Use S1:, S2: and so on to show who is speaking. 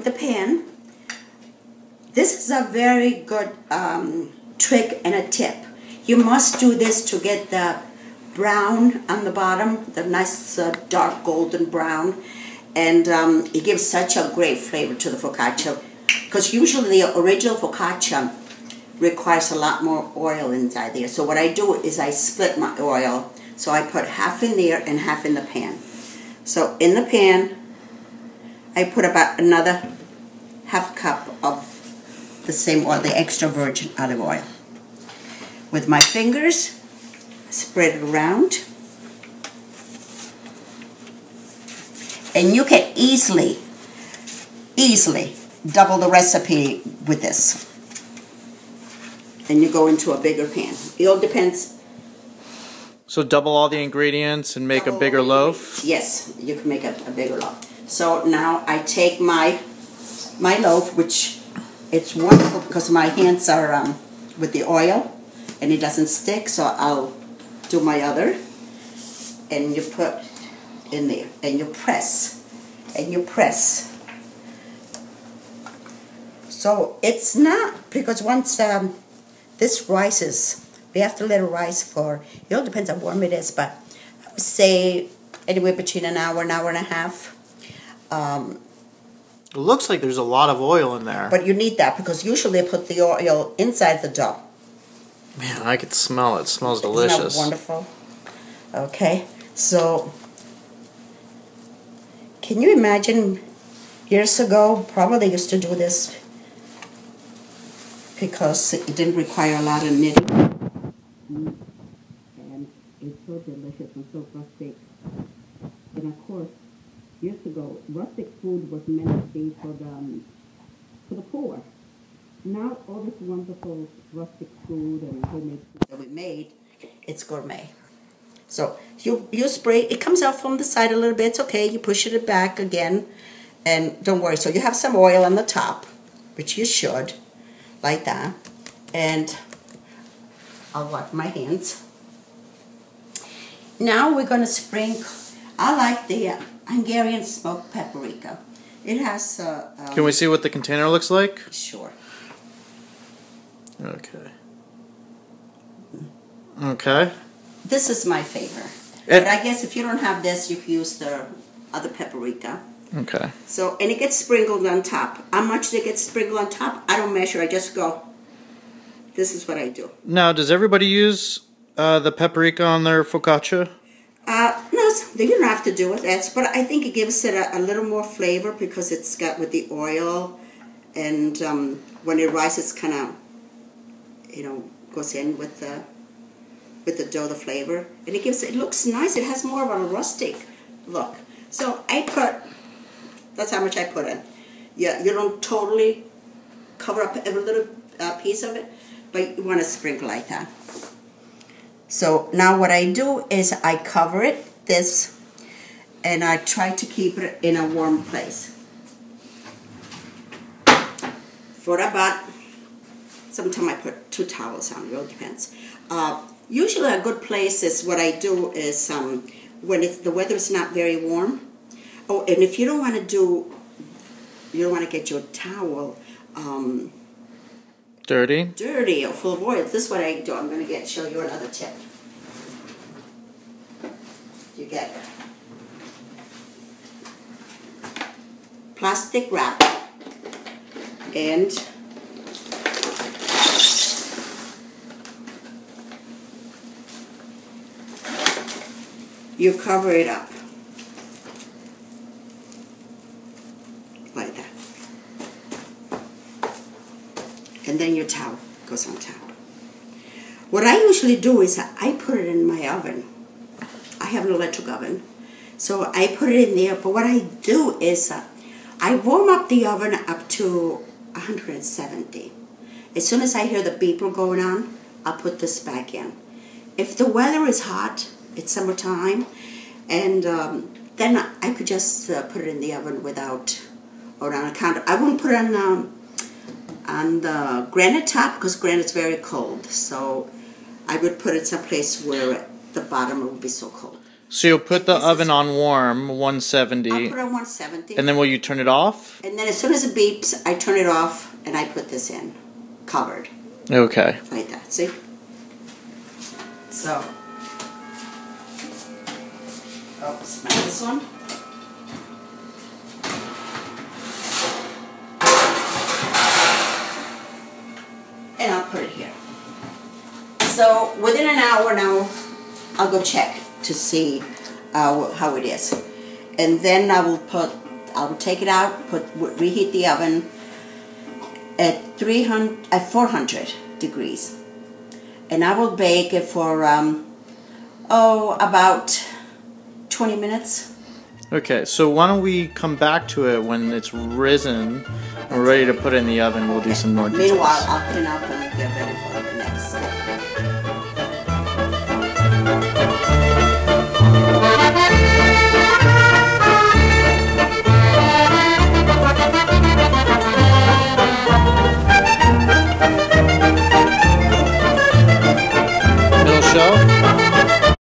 S1: with the pan. This is a very good trick and a tip. You must do this to get the brown on the bottom, the nice dark golden brown, and it gives such a great flavor to the focaccia, because usually the original focaccia requires a lot more oil inside there. So what I do is I split my oil, so I put half in there and half in the pan. So in the pan I put about another half cup of the same oil, the extra virgin olive oil. With my fingers, spread it around. And you can easily double the recipe with this. And you go into a bigger pan. It all depends.
S2: So double all the ingredients and make a bigger loaf?
S1: Yes, you can make a bigger loaf. So now I take my loaf, which it's wonderful because my hands are with the oil and it doesn't stick, so I'll do my other. And you put in there and you press and you press. So it's not, because once this rises, we have to let it rise for, it all depends on how warm it is, but I would say anywhere between an hour and a half.
S2: It looks like there's a lot of oil in there.
S1: But you need that because usually I put the oil inside the dough.
S2: Man, I could smell it. It smells delicious.
S1: Isn't that wonderful? Okay, so can you imagine years ago, probably they used to do this because it didn't require a lot of knitting. And it's so delicious and so rustic. And of course, years ago, rustic food was meant to be for the poor. Now all this wonderful rustic food and homemade food that we made, it's gourmet. So you spray, it comes out from the side a little bit, it's okay, you push it back again, and don't worry. So you have some oil on the top, which you should, like that, and I'll wipe my hands. Now we're going to sprinkle, I like the Hungarian smoked paprika. It has...
S2: Can we see what the container looks like?
S1: Sure.
S2: Okay. Okay.
S1: This is my favorite. But I guess if you don't have this, you can use the other paprika.
S2: Okay.
S1: So, and it gets sprinkled on top. How much it gets sprinkled on top, I don't measure. I just go, this is what I do.
S2: Now, does everybody use the paprika on their focaccia?
S1: No, you don't have to do it. But I think it gives it a little more flavor because it's got with the oil, and when it rises, kind of, you know, goes in with the dough, the flavor, and it looks nice. It has more of a rustic look. So I put, that's how much I put in. Yeah, you don't totally cover up every little piece of it, but you want to sprinkle like that. So now what I do is I cover it, this, and I try to keep it in a warm place for about, sometimes I put 2 towels on, it all depends. Usually a good place is, what I do is when the weather is not very warm. Oh, and if you don't want to get your towel dirty or full of oil, this is what I do. I'm going to show you another tip. You get plastic wrap and you cover it up like that, and then your towel goes on top. What I usually do is I put it in my oven. I have an electric oven, so I put it in there, but what I do is I warm up the oven up to 170. As soon as I hear the beeper going on, I'll put this back in. If the weather is hot, it's summertime, and then I could just put it in the oven without, or on a counter. I wouldn't put it on the granite top because granite's very cold, so I would put it someplace where the bottom would be so cold.
S2: So you'll put the oven on warm, 170.
S1: I'll put it on 170.
S2: And then will you turn it off?
S1: And then as soon as it beeps, I turn it off and I put this in, covered.
S2: Okay.
S1: Like that, see? So, smell this one. And I'll put it here. So within an hour now, I'll go check to see how it is, and then I will take it out, reheat the oven at 400 degrees, and I will bake it for about 20 minutes.
S2: Okay, so why don't we come back to it when it's risen and we're ready to put it in the oven. We'll do some more details.
S1: Meanwhile, I'll clean up and get ready for the next step.